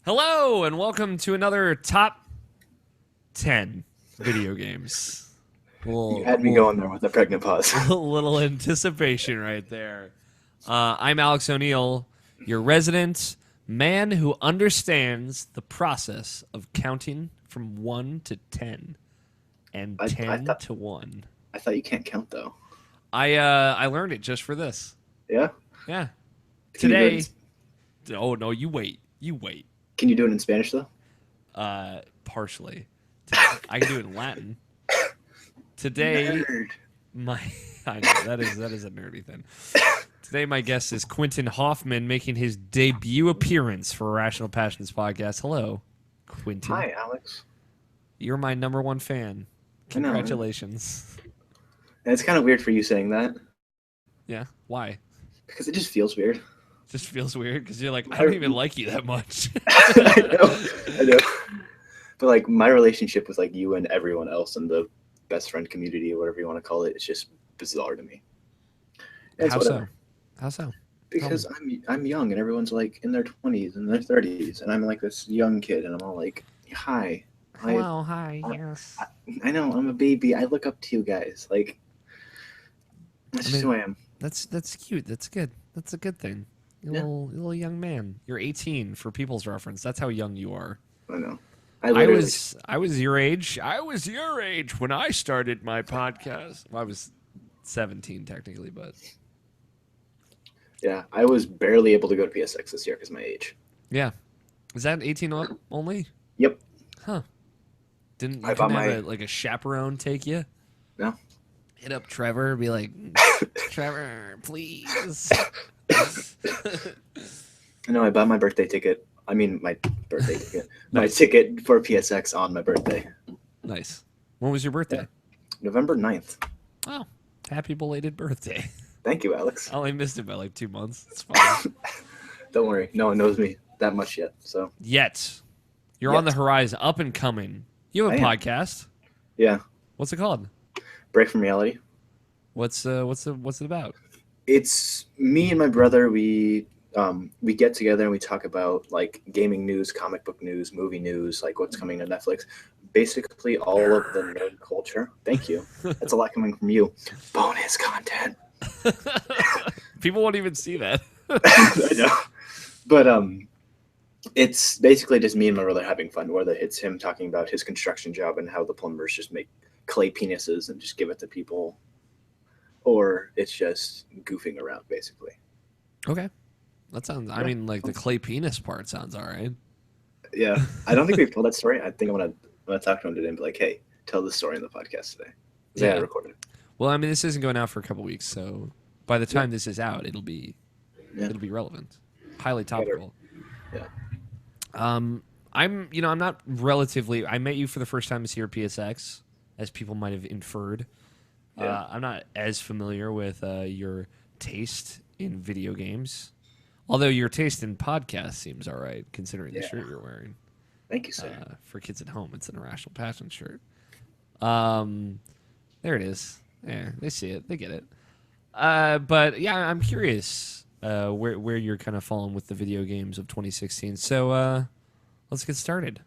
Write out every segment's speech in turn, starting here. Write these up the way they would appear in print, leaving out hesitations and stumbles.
Hello, and welcome to another top 10 video games. You had me going there with a pregnant pause. Little anticipation right there. I'm Alex O'Neill, your resident man who understands the process of counting from 1 to 10 and I 10 thought to 1. I thought you can't count though. I learned it just for this. Yeah. Yeah. Can you do it? Today. Oh no, you wait. You wait. Can you do it in Spanish though? Partially. I can do it in Latin. Today, Nerd. I know that is a nerdy thing. Today, my guest is Quinten Hoffman, making his debut appearance for Irrational Passions podcast. Hello, Quinten. Hi, Alex. You're my number one fan. I know, right? Congratulations. And it's kind of weird for you saying that Yeah. Why? because it just feels weird. Just feels weird because you're like, I don't even like you that much. I know. But like my relationship with like you and everyone else in the best friend community or whatever you want to call it, it's just bizarre to me. And it's How so? whatever. How so? Because I'm young and everyone's like in their 20s and their 30s and I'm like this young kid and I'm all like, hi. Hello, hi, yes. I know, I'm a baby. I look up to you guys. Like, that's just who I am. That's cute. That's good. That's a good thing. You're Yeah. a little young man. You're 18 for people's reference. That's how young you are. I know. I was your age. I was your age when I started my podcast. Well, I was 17 technically, but Yeah, I was barely able to go to PSX this year because of my age. yeah. Is that 18 only? Yep. Huh. Didn't I you bought couldn't my- have a chaperone take you? No. Hit up Trevor, be like, Trevor, please. No, I bought my birthday ticket. I mean, my birthday ticket. My ticket for PSX on my birthday. Nice. When was your birthday? November 9th. Oh, happy belated birthday. Thank you, Alex. I only missed it by like 2 months. It's fine. Don't worry. No one knows me that much yet. So Yet. You're on the horizon, up and coming. You have a I am. podcast. Yeah. What's it called? Break from reality. What's it about? It's me and my brother. We get together and we talk about like gaming news, comic book news, movie news, like what's coming to Netflix. Basically all of the nerd culture. Thank you. That's a lot coming from you. Bonus content. People won't even see that. I know. But it's basically just me and my brother having fun, whether it's him talking about his construction job and how the plumbers just make clay penises and just give it to people, or it's just goofing around, basically. Okay. That sounds, I mean, like the clay penis part sounds all right. Yeah. I don't think we've told that story. I think I'm gonna talk to him today and be like, hey, tell this story in the podcast today. Yeah, I recorded it. Well, I mean, this isn't going out for a couple weeks, so by the time this is out, it'll be relevant. Highly topical. Yeah. I'm not relatively. I met you for the first time this year at PSX, as people might have inferred. Yeah. I'm not as familiar with your taste in video games, although your taste in podcasts seems all right, considering the shirt you're wearing. Thank you, sir. For kids at home, it's an Irrational Passion shirt. There it is. Yeah, they see it. They get it. But yeah, I'm curious where you're kind of falling with the video games of 2016. So let's get started.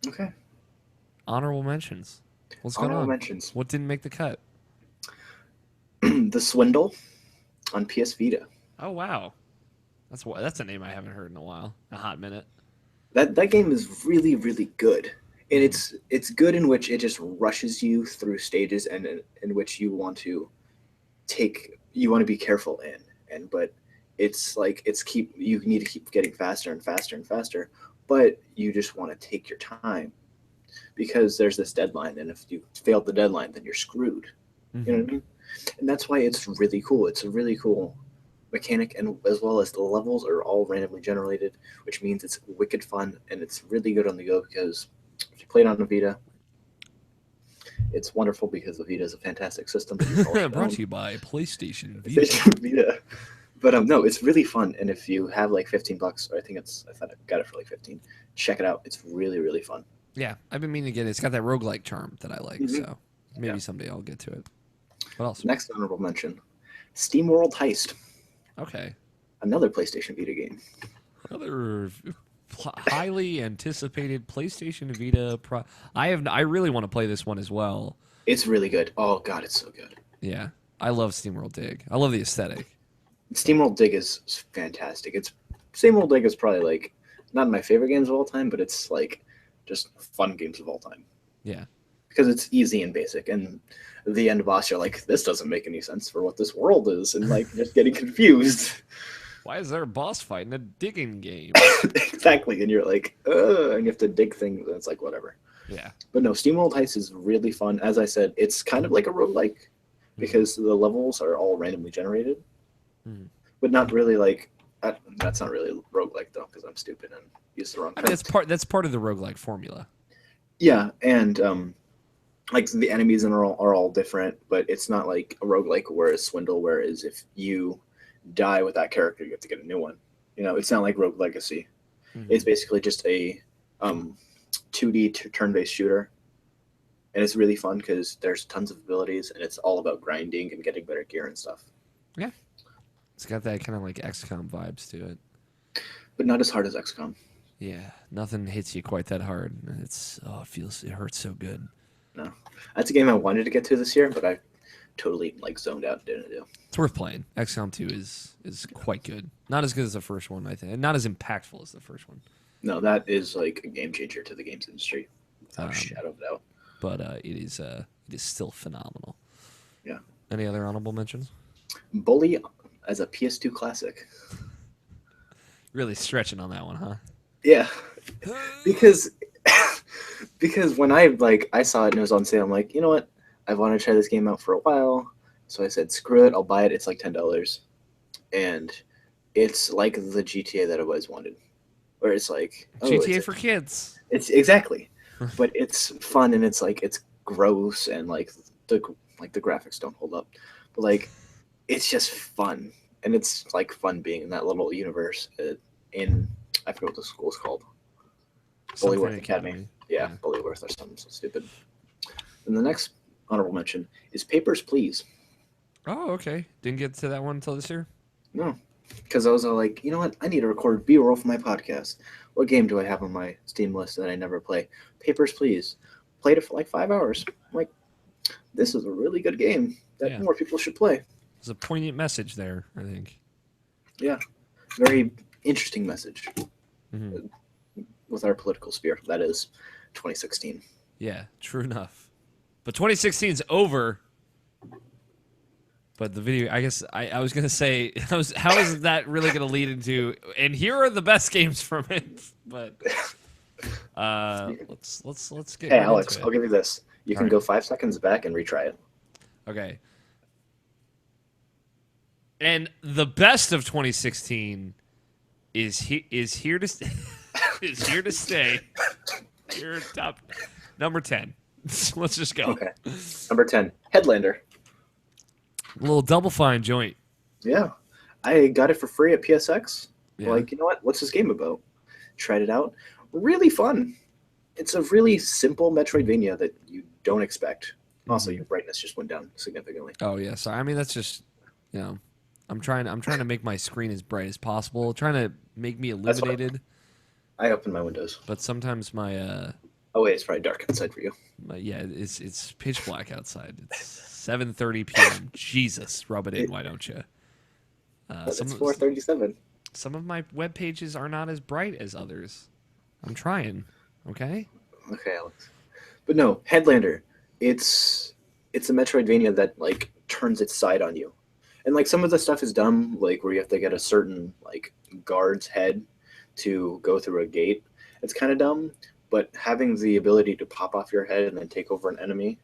Okay. Honorable mentions. What's going Honorable on? mentions. What didn't make the cut? The Swindle on PS Vita. Oh wow, that's a name I haven't heard in a while. A hot minute. That game is really, really good. And it's good in which it just rushes you through stages and in which you want to be careful but it's like you need to keep getting faster and faster and faster, but you just want to take your time because there's this deadline, and if you fail the deadline then you're screwed. Mm-hmm. You know what I mean? And that's why it's really cool. It's a really cool mechanic, and as well as the levels are all randomly generated, which means it's wicked fun and it's really good on the go because if you play it on the Vita, it's wonderful because the Vita is a fantastic system. Brought to you by PlayStation Vita. Vita. But no, it's really fun, and if you have like $15, or I thought I got it for like 15, check it out. It's really, really fun. Yeah, I've been meaning to get it. It's got that roguelike charm that I like, so maybe someday I'll get to it. What else? Next honorable mention, SteamWorld Heist. Okay. Another PlayStation Vita game. Another highly anticipated PlayStation Vita. I really want to play this one as well. It's really good. Oh god, it's so good. Yeah, I love SteamWorld Dig. I love the aesthetic. SteamWorld Dig is fantastic. It's SteamWorld Dig is probably like not my favorite games of all time, but it's like just fun games of all time Yeah, because it's easy and basic. And the end boss, you're like, this doesn't make any sense for what this world is, and like just getting confused. why is there a boss fight in a digging game? Exactly, and you're like, and you have to dig things, and it's like whatever. Yeah, But no, SteamWorld Heist is really fun. As I said, it's kind of like a roguelike because the levels are all randomly generated, but not really like that's not really roguelike though because I'm stupid and used the wrong I term. mean, that's part of the roguelike formula. Yeah, and like the enemies are all different, but it's not like a roguelike where it's swindle, whereas if you die with that character, you have to get a new one. You know, it's not like Rogue Legacy. It's basically just a 2D turn-based shooter, and it's really fun because there's tons of abilities, and it's all about grinding and getting better gear and stuff. Yeah, it's got that kind of like XCOM vibes to it. But not as hard as XCOM. Yeah, nothing hits you quite that hard. It hurts so good. No, that's a game I wanted to get to this year, but I totally like zoned out and didn't do. It's worth playing. XCOM 2 is quite good. Not as good as the first one, I think, and not as impactful as the first one. No, that is like a game changer to the games industry, without a shadow of a doubt. But it is still phenomenal. Yeah. Any other honorable mentions? Bully as a PS2 classic. Really stretching on that one, huh? Yeah, because when I saw it and it was on sale, I'm like, you know what? I've wanted to try this game out for a while, so I said, screw it, I'll buy it. It's like $10, and it's like the GTA that I always wanted, where it's like GTA for kids. It's exactly, but it's fun and it's like it's gross and like the graphics don't hold up, but like it's just fun and it's like fun being in that little universe in I forget what the school's called. Bullyworth Academy. Yeah, Bullyworth or something so stupid. And the next honorable mention is Papers, Please. Oh, okay. Didn't get to that one until this year? No, because I was all like, you know what? I need to record B-roll for my podcast. What game do I have on my Steam list that I never play? Papers, Please. Played it for like 5 hours. I'm like, this is a really good game that more people should play. There's a poignant message there, I think. Yeah, very interesting message with our political sphere. That is 2016. Yeah, true enough. But 2016 is over. But the video, I guess I was gonna say, how is that really gonna lead into? And here are the best games from it. But let's get. Hey, right Alex, into it. I'll give you this. You can go 5 seconds back and retry it. Okay. And the best of 2016 is here to is here to stay. Here top number 10. Let's just go. Okay. Number 10, Headlander. A little Double Fine joint. Yeah. I got it for free at PSX. Yeah. Like, you know what? What's this game about? Tried it out. Really fun. It's a really simple Metroidvania that you don't expect. Also, your brightness just went down significantly. Oh yeah, sorry. I mean that's just I'm trying to make my screen as bright as possible. Trying to make me illuminated. I opened my windows. But sometimes my oh wait, it's probably dark outside for you. It's pitch black outside. It's 7:30 p.m. Jesus, rub it in, why don't you? It's 4:37. Some of my web pages are not as bright as others. I'm trying. Okay. Okay, Alex. But no, Headlander. It's a Metroidvania that like turns its side on you, and like some of the stuff is dumb, like where you have to get a certain like guard's head to go through a gate. It's kind of dumb, but having the ability to pop off your head and then take over an enemy,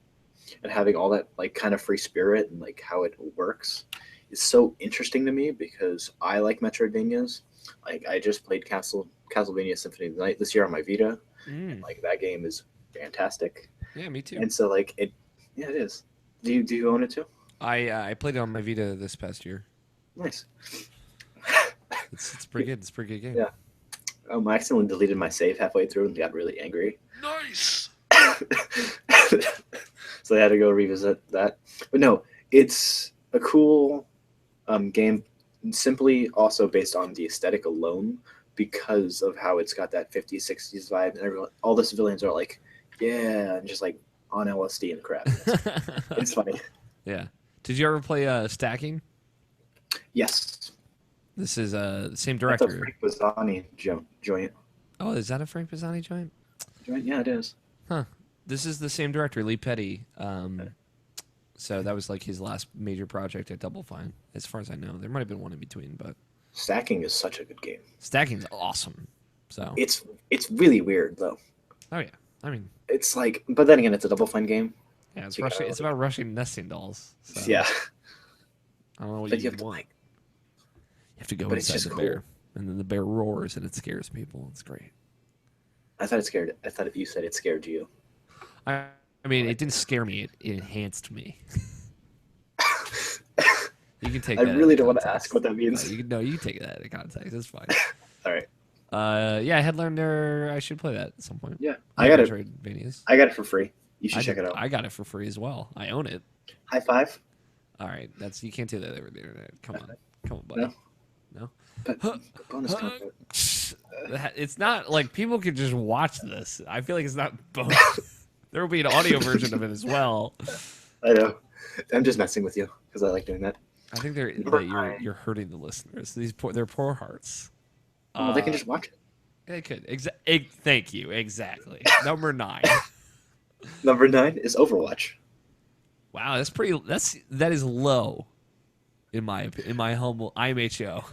and having all that like kind of free spirit and like how it works is so interesting to me because I like Metroidvanias. Like I just played Castlevania Symphony of the Night this year on my Vita. And, like that game is fantastic. Yeah, me too. And so like it is. Do you own it too? I played it on my Vita this past year. Nice. It's pretty good. It's a pretty good game. Yeah. I accidentally deleted my save halfway through and got really angry. Nice. So I had to go revisit that. But no, it's a cool game simply also based on the aesthetic alone, because of how it's got that 50s, 60s vibe, and all the civilians are like, yeah, and just like on LSD and crap. It's funny. Yeah. Did you ever play Stacking? Yes, This is the same that's a director. Frank Bazzani joint. Oh, is that a Frank Pisani joint? Yeah, it is. Huh. This is the same director, Lee Petty. So that was like his last major project at Double Fine, as far as I know. There might have been one in between, but Stacking is such a good game. Stacking's awesome. So It's really weird though. oh yeah, I mean It's like, but then again, it's a Double Fine game. yeah, it's You rushing. gotta It's about rushing nesting dolls. So Yeah, I don't know what but you you have to want. like. You have to go But it's inside just the cool. bear, and then the bear roars and it scares people. It's great. I thought it scared. I thought you said it scared you. I mean, it didn't scare me. It enhanced me. You can take I that. really out of don't want to context. ask what that means. You can take that out of context. It's fine. All right. Yeah, Headlander. I should play that at some point. Yeah, I I got it. Metroidvanias. I got it for free. You should check it out. I got it for free as well. I own it. High five. All right, you can't do that over the internet. Come on, buddy. No. No. But bonus content. It's not like people could just watch this. I feel like it's not bonus. There will be an audio version of it as well. I know. I'm just messing with you because I like doing that. I think you're hurting the listeners. They're poor hearts. Well, they can just watch it. They could. Thank you. Exactly. Number 9. Number 9 is Overwatch. Wow, that is low. In my humble IMHO.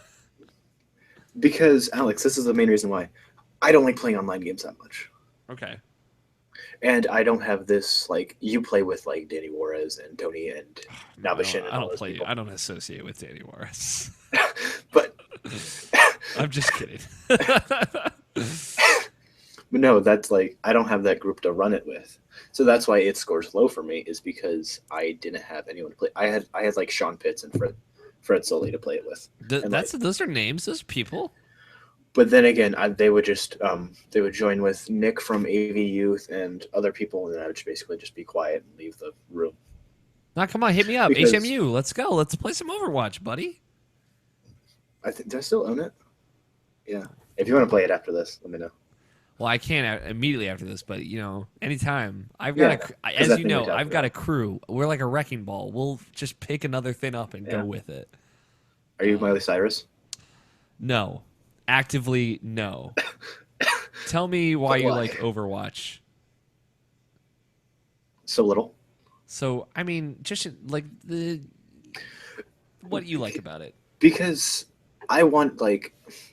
Because Alex, this is the main reason why I don't like playing online games that much. Okay. And I don't have this like you play with like Danny Juarez and Tony and Nabashin and all those people. I don't associate with Danny Juarez. But I'm just kidding. But no, that's like I don't have that group to run it with. So that's why it scores low for me, is because I didn't have anyone to play. I had like Sean Pitts and Fred Soley to play it with. Those are names, those people. But then again, they would join with Nick from AV Youth and other people, and then I would just basically just be quiet and leave the room. Now come on, hit me up. Because- HMU, let's go. Let's play some Overwatch, buddy. Do I still own it? Yeah. If you want to play it after this, let me know. Well, I can't immediately after this, but anytime. I've got I've got a crew. We're like a wrecking ball. We'll just pick another thing up and go with it. Are you Miley Cyrus? No, actively no. Tell me why you like Overwatch. So little. So I mean, just like what do you like about it? Because I want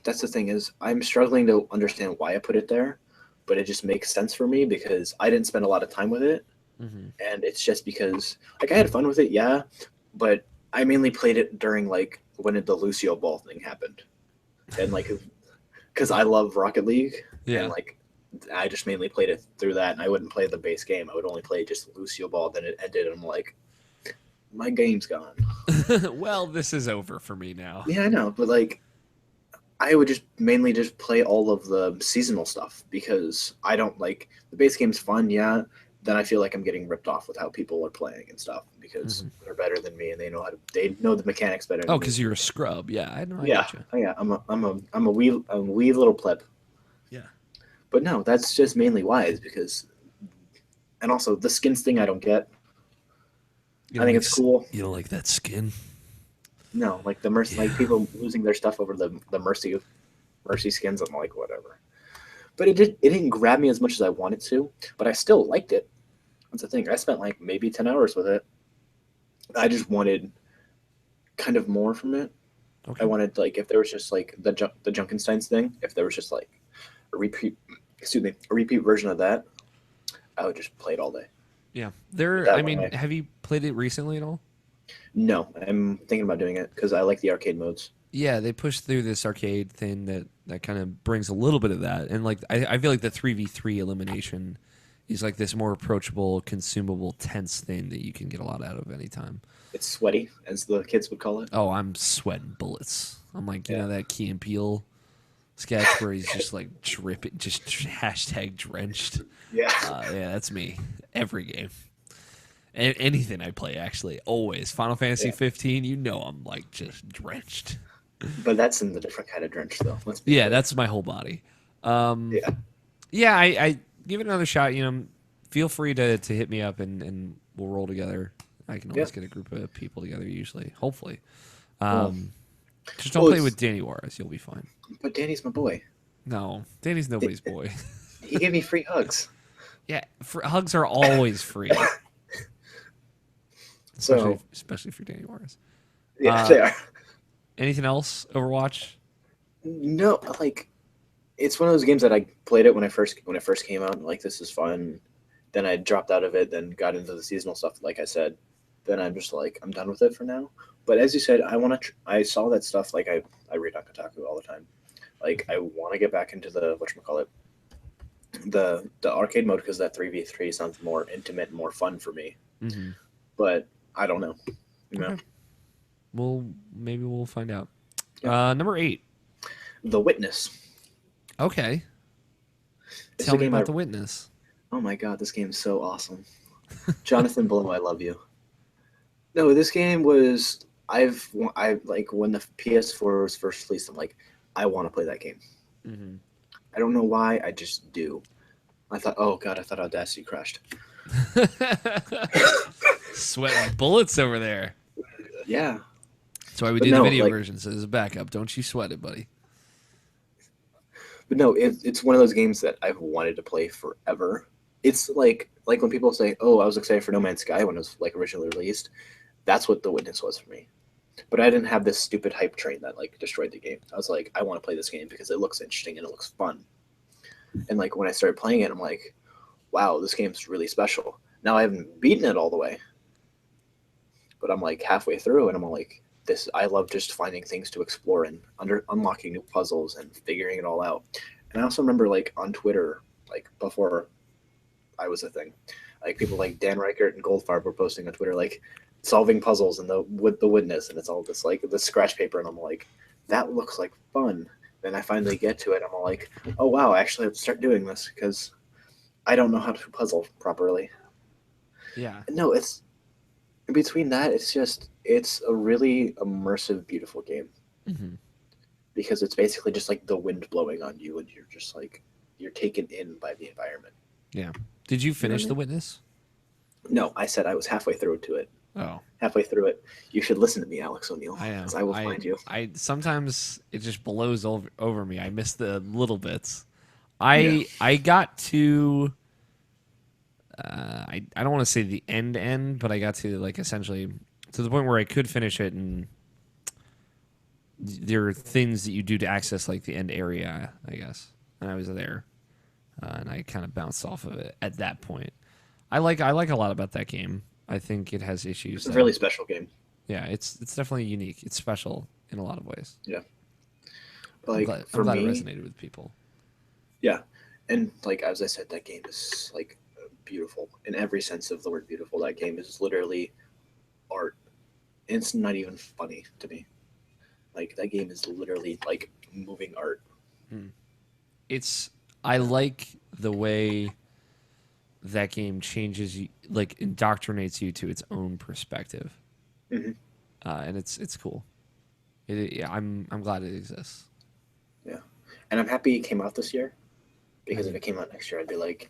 that's the thing is I'm struggling to understand why I put it there, but it just makes sense for me because I didn't spend a lot of time with it, and it's just because I had fun with it, yeah, but I mainly played it during when the Lucio Ball thing happened, and because I love Rocket League, and I just mainly played it through that, and I wouldn't play the base game. I would only play just Lucio Ball. Then it ended, and I'm like, my game's gone. Well, this is over for me now. Yeah, I know, but I would just mainly just play all of the seasonal stuff because I don't the base game's fun, yeah. Then I feel like I'm getting ripped off with how people are playing and stuff because they're better than me and they know the mechanics better. Oh, because you're a scrub. Yeah, I know. Yeah, yeah. I'm a wee little pleb. Yeah. But no, that's just mainly why is because, and also the skins thing I don't get. I think it's cool. You don't like that skin? No, the mercy, people losing their stuff over the mercy skins. I'm like, whatever. But it didn't grab me as much as I wanted to. But I still liked it. That's the thing. I spent maybe 10 hours with it. I just wanted kind of more from it. Okay. I wanted if there was just the Junkenstein's thing. If there was just a repeat version of that, I would just play it all day. Yeah, have you played it recently at all? No, I'm thinking about doing it because I like the arcade modes. Yeah, they pushed through this arcade thing that kind of brings a little bit of that, and I feel like the 3v3 elimination is this more approachable, consumable, tense thing that you can get a lot out of anytime. It's sweaty, as the kids would call it. Oh, I'm sweating bullets. I'm you know that Key and Peele sketch where he's just dripping, just hashtag drenched. Yeah. Yeah, that's me. Every game. Anything I play, actually. Always. Final Fantasy 15, I'm just drenched. But that's in the different kind of drench, though. Let's be Yeah, clear. that's my whole body. Um, Yeah. yeah, I give it another shot. Feel free to hit me up and we'll roll together. I can Yeah. always get a group of people together. Usually, hopefully. Well, Just don't well, play it's with Danny Juarez. You'll be fine. but Danny's my boy. No, Danny's nobody's boy. He gave me free hugs. Yeah, hugs are always free, especially So especially for Danny Juarez. yeah, they are. Anything else? Overwatch? No, like it's one of those games that I played it when it first came out. And, like this is fun. Then I dropped out of it. Then got into the seasonal stuff. Like I said, then I'm just like I'm done with it for now. But as you said, I want to. I saw that stuff. Like I read on Kotaku all the time. Like I want to get back into the whatchamacallit, the arcade mode because that 3v3 sounds more intimate and more fun for me. Mm-hmm. But I don't know. You know, Okay. Well, maybe we'll find out. Yeah. Number 8. The Witness. Okay. It's Tell a me game about The Witness. Oh my god, this game is so awesome. Jonathan Blow, I love you. No, this game was I like when the PS4 was first released. I'm like, I want to play that game. Mm-hmm. I don't know why, I just do. I thought, oh god, I thought Audacity crashed. Sweating bullets over there. Yeah, That's why we But do the no, video like- version, so there's a backup. Don't you sweat it, buddy. but no, it's one of those games that I've wanted to play forever. It's like when people say, "Oh, I was excited for No Man's Sky when it was like originally released." That's what The Witness was for me. But I didn't have this stupid hype train that like destroyed the game. I was like, I want to play this game because it looks interesting and it looks fun. And like when I started playing it, I'm like, wow, this game's really special. Now I haven't beaten it all the way, but I'm like halfway through, and I'm like, this. I love just finding things to explore and unlocking new puzzles and figuring it all out. And I also remember like on Twitter, like before I was a thing, like people like Dan Reichert and Goldfarb were posting on Twitter like solving puzzles and with the Witness, and it's all this like the scratch paper, and I'm like, that looks like fun. Then I finally get to it, I'm all like, oh wow, I actually have to start doing this because I don't know how to puzzle properly. Yeah. No, it's in between that. It's a really immersive, beautiful game Mm-hmm. because it's basically just like the wind blowing on you, and you're just like you're taken in by the environment. Did you finish what I The mean? Witness? No, I said I was halfway through to it. Oh, Halfway through it, you should listen to me, Alex O'Neill, I am. because I will find you. I sometimes it just blows over me. I miss the little bits. Yeah. I got to I don't want to say the end, but I got to like essentially to the point where I could finish it, and there are things that you do to access like the end area, I guess. And I was there, and I kind of bounced off of it at that point. I like a lot about that game. I think it has issues. It's a really special game. Yeah, it's definitely unique. It's special in a lot of ways. Like I'm for glad me, it resonated with people. yeah, and like as I said, that game is like beautiful in every sense of the word. Beautiful. That game is literally art. It's not even funny to me. Like that game is literally like moving art. I like the way that game changes you, like indoctrinates you to its own perspective, Mhm. and it's cool. Yeah, I'm glad it exists. Yeah, and I'm happy it came out this year because if Mhm. it came out next year, I'd be like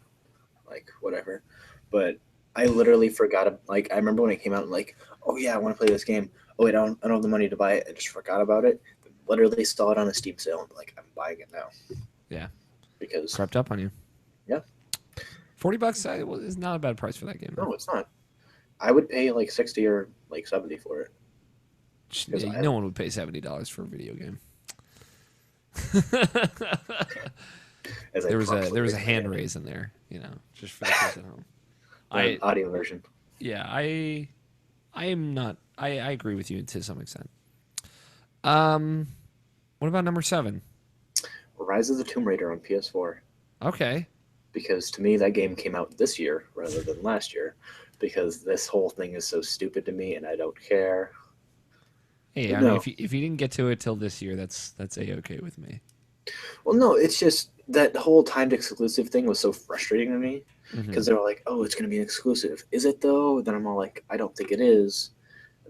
whatever. But I literally forgot. Like I remember when it came out, and like, oh yeah, I want to play this game. Oh wait, I don't have the money to buy it. I just forgot about it. Literally saw it on a Steam sale and like I'm buying it now. Yeah, Because crept up on you. Yeah. $40 is not a bad price for that game. no, it's not. I would pay like 60 or like 70 for it. Yeah, no one would pay $70 for a video game. As I there was promptly a raise my hand raise in there, just for the kids at home. audio version. Yeah, I am not. I agree with you to some extent. What about number 7? Rise of the Tomb Raider on PS4. Okay. Because to me that game came out this year rather than last year. Because this whole thing is so stupid to me and I don't care. Hey, I mean, if you didn't get to it till this year, that's a-okay with me. Well, no, it's just that whole timed exclusive thing was so frustrating to me Mhm. because they were like, "Oh, it's going to be an exclusive." Is it though? Then I'm all like, "I don't think it is."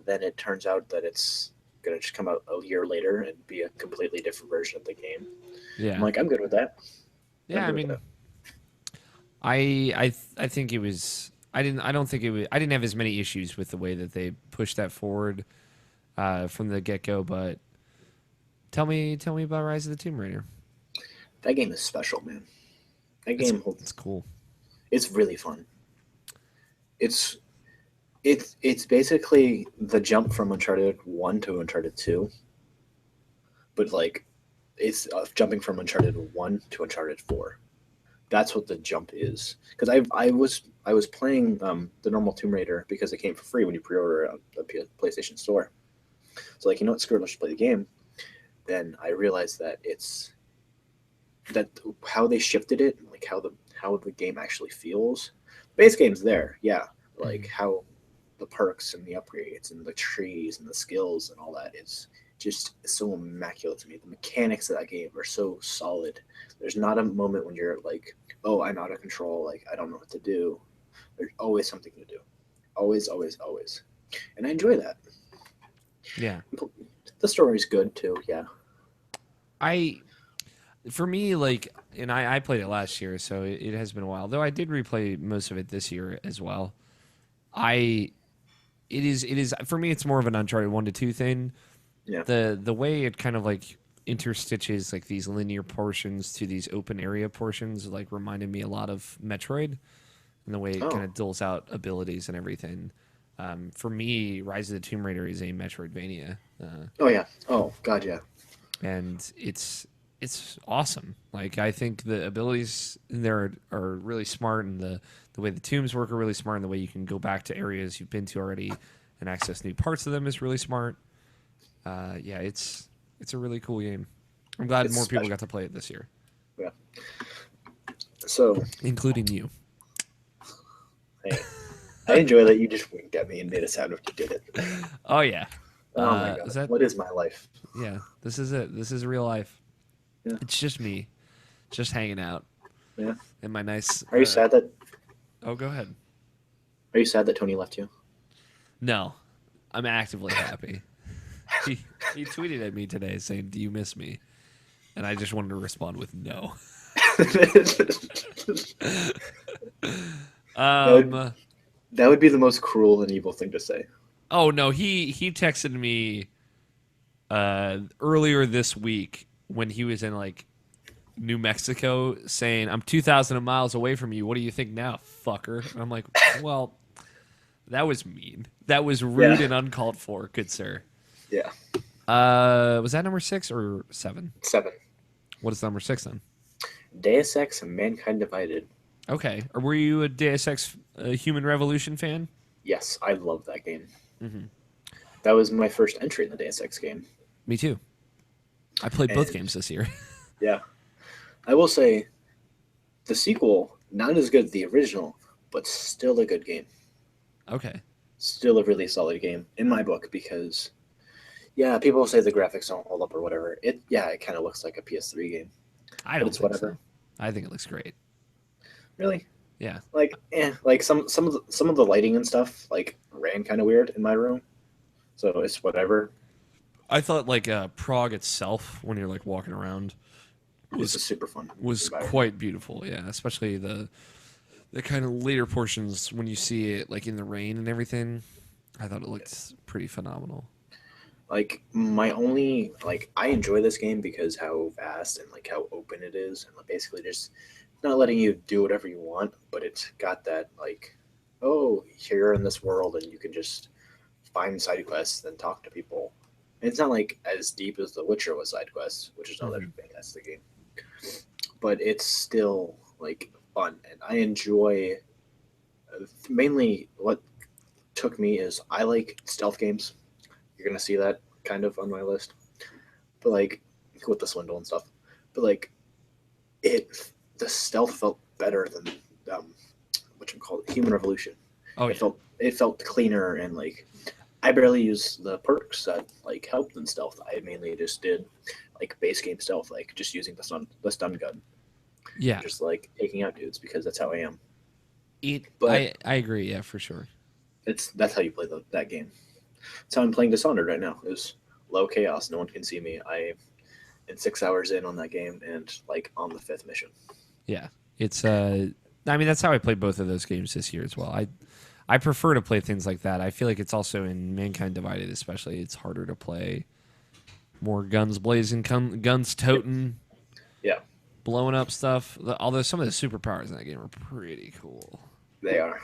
Then it turns out that it's gonna just come out a year later and be a completely different version of the game. I'm Yeah. like, I'm good with that. I'm Yeah, I good with mean, that. I think it was. I don't think it was. I didn't have as many issues with the way that they pushed that forward from the get go. But tell me about Rise of the Tomb Raider. That game is special, man. That It's game holds. it's cool. It's really fun. It's it's basically the jump from Uncharted 1 to Uncharted 2, but like it's jumping from Uncharted 1 to Uncharted 4. That's what the jump is. Because I was playing the normal Tomb Raider because it came for free when you pre-order a PlayStation Store. So like, you know what, screw it, let's just play the game. Then I realized that it's that how they shifted it, like how the game actually feels. Base game's there, yeah. Like Mhm. how the perks and the upgrades and the trees and the skills and all that is just so immaculate to me. The mechanics of that game are so solid. There's not a moment when you're like, oh, I'm out of control, like I don't know what to do. There's always something to do. Always, always, always. And I enjoy that. Yeah. The story's good too, yeah. I for me like, and I played it last year, so it has been a while. Though I did replay most of it this year as well. I it is for me. It's more of an Uncharted 1 to 2 thing. Yeah. The way it kind of like interstitches like these linear portions to these open area portions like reminded me a lot of Metroid, and the way it kind Oh. of doles out abilities and everything. For me, Rise of the Tomb Raider is a Metroidvania, Oh yeah. Oh god, yeah. and it's awesome. Like I think the abilities in there are really smart, and the way the tombs work are really smart, and the way you can go back to areas you've been to already and access new parts of them is really smart. Yeah, it's a really cool game. I'm glad It's more people special. got to play it this year, Yeah. So including you. I enjoy that you just winked at me and made a sound if you did it. Oh yeah. Oh my Is god. that What is my life? yeah? This is it. This is real life. Yeah. It's just me, just hanging out Yeah. in my nice. Are you sad that Oh, go ahead. Tony left you? No, I'm actively happy. He tweeted at me today saying, "Do you miss me?" And I just wanted to respond with no. that would Um. that would be the most cruel and evil thing to say. Oh no, he texted me earlier this week when he was in like New Mexico saying, "I'm 2,000 miles away from you. What do you think now, fucker?" And I'm like, "Well, that was mean. That was rude Yeah. and uncalled for, good sir." Yeah. Was that number 6 or 7? 7. What is number 6 then? Deus Ex and Mankind Divided. Okay. Or were you a Deus Ex Human Revolution fan? Yes, I love that game. Mm-hmm. That was my first entry in the Deus Ex game. Me too. I played both And games this year. yeah, I will say the sequel, not as good as the original, but still a good game. Okay. Still a really solid game in my book because yeah, people say the graphics don't hold up or whatever. It kind of looks like a PS3 game, I but don't it's think so. whatever. I think it looks great. Really, Yeah. like some of the lighting and stuff like ran kind of weird in my room, so it's whatever. I thought like Prague itself, when you're like walking around, It's was a super fun was environment. quite beautiful. Yeah, especially the kind of later portions when you see it like in the rain and everything. I thought it looked pretty phenomenal. Like my only like I enjoy this game because how vast and like how open it is, and like, basically just not letting you do whatever you want, but it's got that like, oh, you're in this world and you can just find side quests and talk to people. And it's not like as deep as The Witcher was side quests, which is another Hmm. fantastic game, but it's still like fun, and I enjoy mainly what took me is I like stealth games. You're gonna see that kind of on my list, but like with the swindle and stuff. But like it, the stealth felt better than um, what you call it, Human Revolution. Oh It yeah. felt cleaner and like I barely used the perks that like helped in stealth. I mainly just did like base game stealth, like just using the stun gun, Yeah. just like taking out dudes because that's how I am. It. But I agree. Yeah, for sure. that's how you play that game. That's how I'm playing Dishonored right now. Is low chaos. No one can see me. In 6 hours in on that game and like on the fifth mission. Yeah, it's I mean, that's how I played both of those games this year as well. I prefer to play things like that. I feel like it's also in Mankind Divided, especially. It's harder to play. More guns blazing, guns toting, Yeah, blowing up stuff. Although some of the superpowers in that game are pretty cool. they are.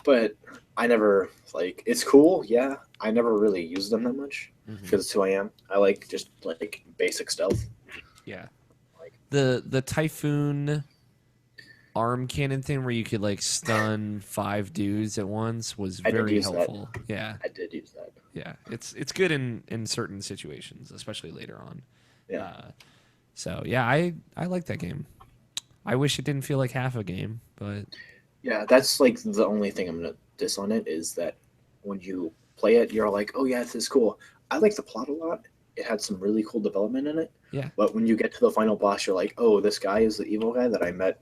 But I never like. It's cool. Yeah, I never really use them that much because it's who I am. I like just like basic stealth. Yeah. Like The Typhoon arm cannon thing where you could like stun 5 dudes at once was I did very use helpful. that. Yeah. I did use that. Yeah. It's good in certain situations, especially later on. Yeah. So yeah, I like that game. I wish it didn't feel like half a game, but Yeah, that's like the only thing I'm gonna diss on it is that when you play it, you're like, oh yeah, this is cool. I like the plot a lot. It had some really cool development in it. yeah. But when you get to the final boss, you're like, oh, this guy is the evil guy that I met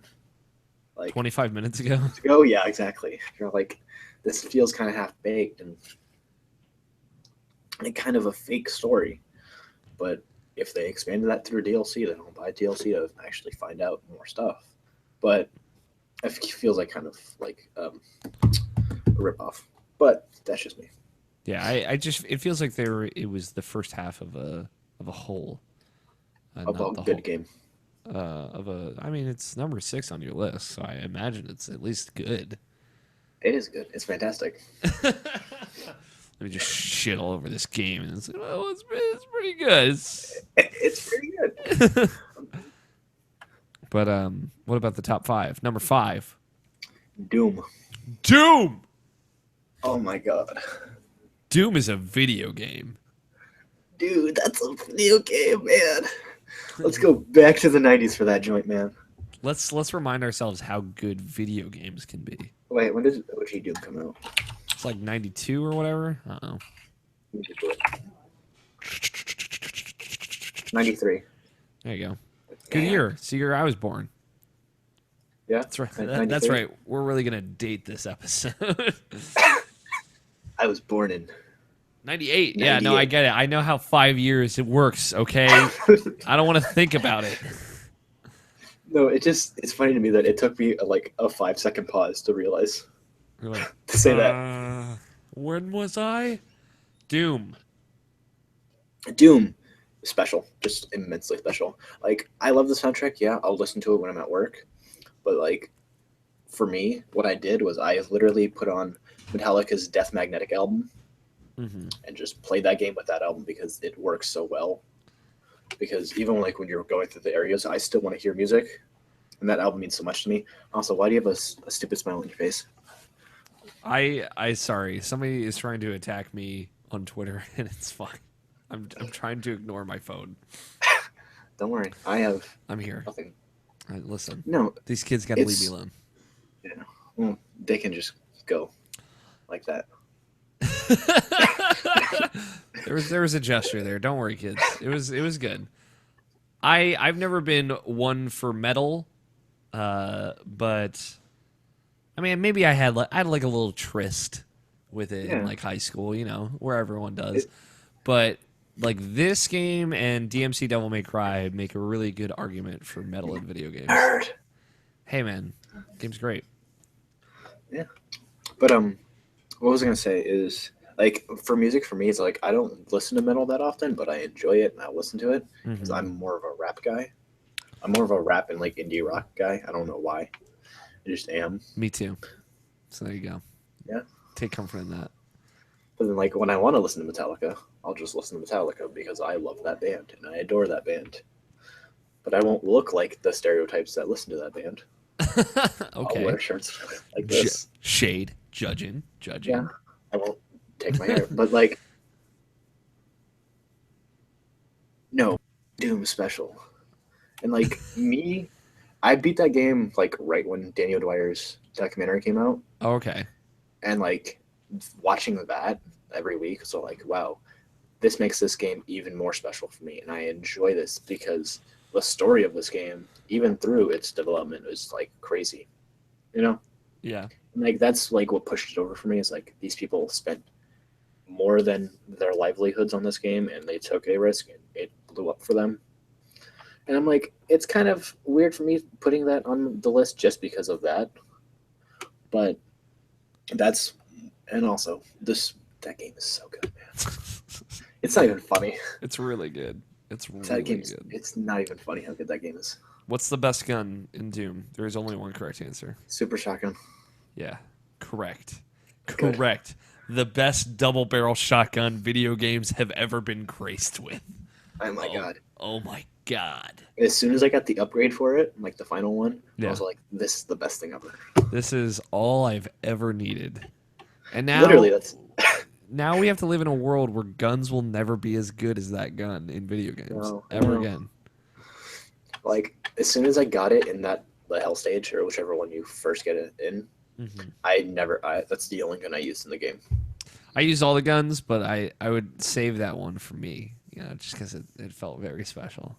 like 25 minutes ago. oh yeah, exactly. You're like, this feels kind of half baked and like kind of a fake story. But if they expanded that through DLC, then I'll buy DLC to actually find out more stuff. But it feels like kind of like a ripoff. But that's just me. Yeah, I just it feels like it was the first half of a whole. Of Not a the good whole game. I mean, it's number 6 on your list, so I imagine it's at least good. It is good. It's fantastic. Let me just shit all over this game, and it's like, well, it's pretty good. It's pretty good. But what about the top 5? Number 5, Doom. Doom. Oh my god. Doom is a video game. Dude, that's a video game, man. Let's go back to the 90s for that joint, man. Let's remind ourselves how good video games can be. Wait, when did OG Doom come out? It's like 92 or whatever. I don't know. Let me just do it. 93. There you go. Good year. It's the year I was born. Yeah? That's right. 93? That's right. We're really gonna date this episode. I was born in 98. Yeah, no, 98. I get it. I know how 5 years it works, okay? I don't want to think about it. No, it's funny to me that it took me like a 5-second pause to realize You're like, to say that. when was I? Doom. Doom, special, just immensely special. Like I love the soundtrack. Yeah, I'll listen to it when I'm at work, but like for me, what I did was I literally put on Metallica's Death Magnetic album and just played that game with that album because it works so well. Because even like when you're going through the areas, I still want to hear music, and that album means so much to me. Also, why do you have a stupid smile on your face? I sorry. Somebody is trying to attack me on Twitter, and it's fine. I'm trying to ignore my phone. Don't worry, I'm here. nothing. Listen. No, these kids gotta leave me alone. Yeah, well, they can just go like that. there was a gesture there. Don't worry, kids. It was good. I've never been one for metal, but I mean maybe I had like a little tryst with it in like high school, you know, where everyone does. But like this game and DMC Devil May Cry make a really good argument for metal in video games. Nerd. Hey man, game's great. Yeah, but what I was gonna say is like for music for me, it's like I don't listen to metal that often, but I enjoy it and I listen to it because I'm more of a rap guy. I'm more of a rap and like indie rock guy. I don't know why. I just am. Me too. So there you go. Yeah. Take comfort in that. But then like when I want to listen to Metallica, I'll just listen to Metallica because I love that band and I adore that band. But I won't look like the stereotypes that listen to that band. Okay. I'll wear shirts like this. Shade. Judging. Yeah. I won't take my hair. But like no, Doom special. And like me, I beat that game like right when Danny O'Dwyer's documentary came out. Oh, okay. And like watching that every week, so like wow, this makes this game even more special for me, and I enjoy this because the story of this game, even through its development, is like crazy, you know. Yeah. And, like that's like what pushed it over for me is like these people spent more than their livelihoods on this game, and they took a risk, and it blew up for them. And I'm like, it's kind of weird for me putting that on the list just because of that. But that's, and also that game is so good, man. It's not even funny. It's really good. It's That really game's, good. it's not even funny how good that game is. What's the best gun in Doom? There is only one correct answer. Super shotgun. Yeah, correct. Good. Correct. The best double barrel shotgun video games have ever been graced with. Oh my god. Oh my god. As soon as I got the upgrade for it, like the final one, Yeah. I was like, this is the best thing ever. This is all I've ever needed. And now, Literally, that's now we have to live in a world where guns will never be as good as that gun in video games No, ever no. again. like as soon as I got it in the hell stage or whichever one you first get it in, that's the only gun I used in the game. I used all the guns, but I would save that one for me, just because it felt very special.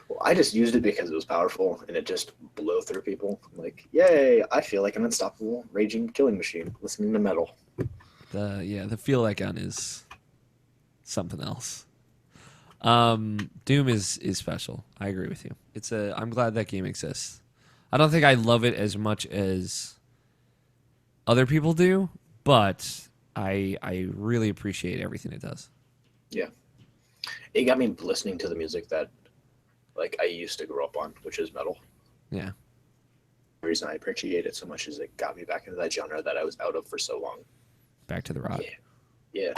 Well, I just used it because it was powerful and it just blew through people. I'm like, yay! I feel like an unstoppable, raging killing machine listening to metal. The feel that gun is something else. Doom is special. I agree with you. I'm glad that game exists. I don't think I love it as much as other people do, but I really appreciate everything it does. Yeah, it got me listening to the music that I used to grow up on, which is metal. Yeah. The reason I appreciate it so much is it got me back into that genre that I was out of for so long. Back to the rock. Yeah.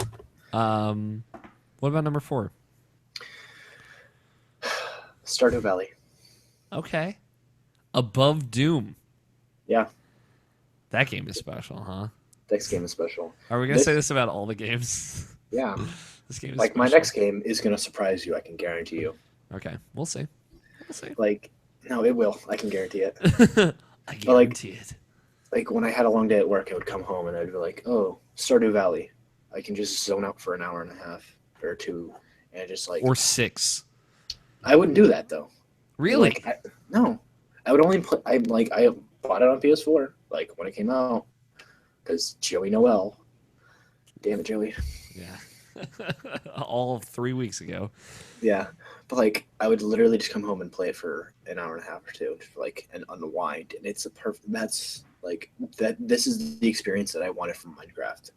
What about number 4? Stardew Valley. Okay. Above Doom. Yeah. That game is special, huh? Next game is special. Are we going to say this about all the games? Yeah. This game is my special. next game is going to surprise you, I can guarantee you. Okay. We'll see. No, it will. I can guarantee it. I guarantee it. When I had a long day at work, I would come home and I'd be like, oh, Stardew Valley. I can just zone out for an hour and a half or 2 and just Or 6. I wouldn't do that though. Really? No. I would only play. I bought it on PS4 when it came out because Joey Noel. Damn it, Joey. Yeah. All of 3 weeks ago. Yeah, but I would literally just come home and play it for an hour and a half or 2, just and unwind. And it's a perfect. That's that. This is the experience that I wanted from Minecraft.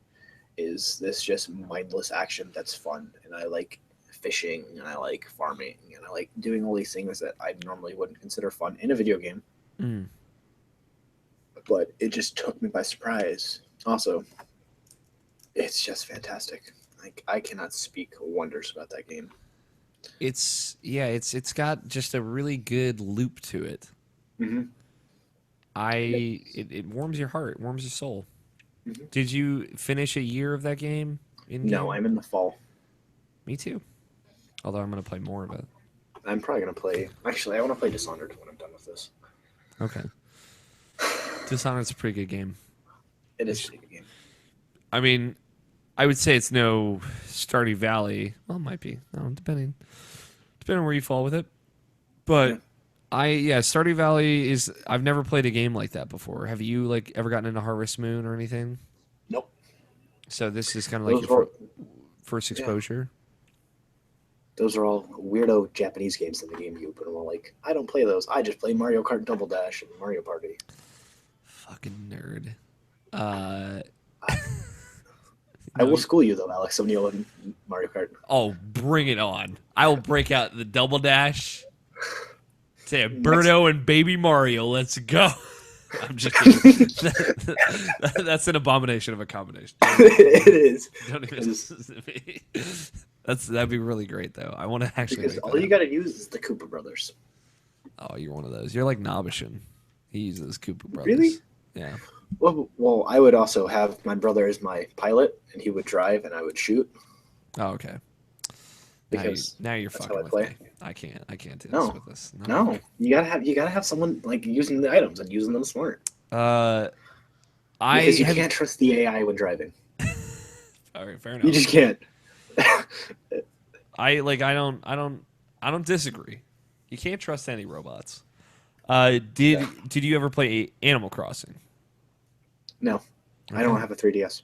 Is this just mindless action that's fun, and I like fishing, and I like farming, and I like doing all these things that I normally wouldn't consider fun in a video game. Mm. But it just took me by surprise. Also, it's just fantastic. I cannot speak wonders about that game. It's got just a really good loop to it. Mm-hmm. It warms your heart, warms your soul. Mm-hmm. Did you finish a year of that game? No, I'm in the fall. Me too. Although I'm going to play more of it. I'm probably going to play... Actually, I want to play Dishonored when I'm done with this. Okay. Dishonored's a pretty good game. It is a pretty good game. I mean, I would say it's no Stardew Valley. Well, it might be. No, depending on where you fall with it. But Stardew Valley is... I've never played a game like that before. Have you ever gotten into Harvest Moon or anything? Nope. So this is kind of like your first exposure? Yeah. Those are all weirdo Japanese games in the GameCube. And I'm all I don't play those. I just play Mario Kart Double Dash and Mario Party. Fucking nerd. I will school you, though, Alex O'Neill and Mario Kart. Oh, bring it on. I will break out the Double Dash. Say Birdo and Baby Mario. Let's go. I'm just kidding. That's an abomination of a combination. It is. Don't even listen to me. That'd be really great, though. I want to actually. Because all you got to use is the Koopa Brothers. Oh, you're one of those. You're like Nobishin. He uses Koopa Brothers. Really? Yeah. Well, I would also have my brother as my pilot, and he would drive, and I would shoot. Oh, okay. Because now you're that's fucking how I with play. me. I can't do this No. with this. No, you gotta have someone using the items and using them smart. Because you can't trust the AI when driving. All right, fair enough. You just can't. I don't disagree. You can't trust any robots. Did you ever play Animal Crossing? No, I don't have a 3DS.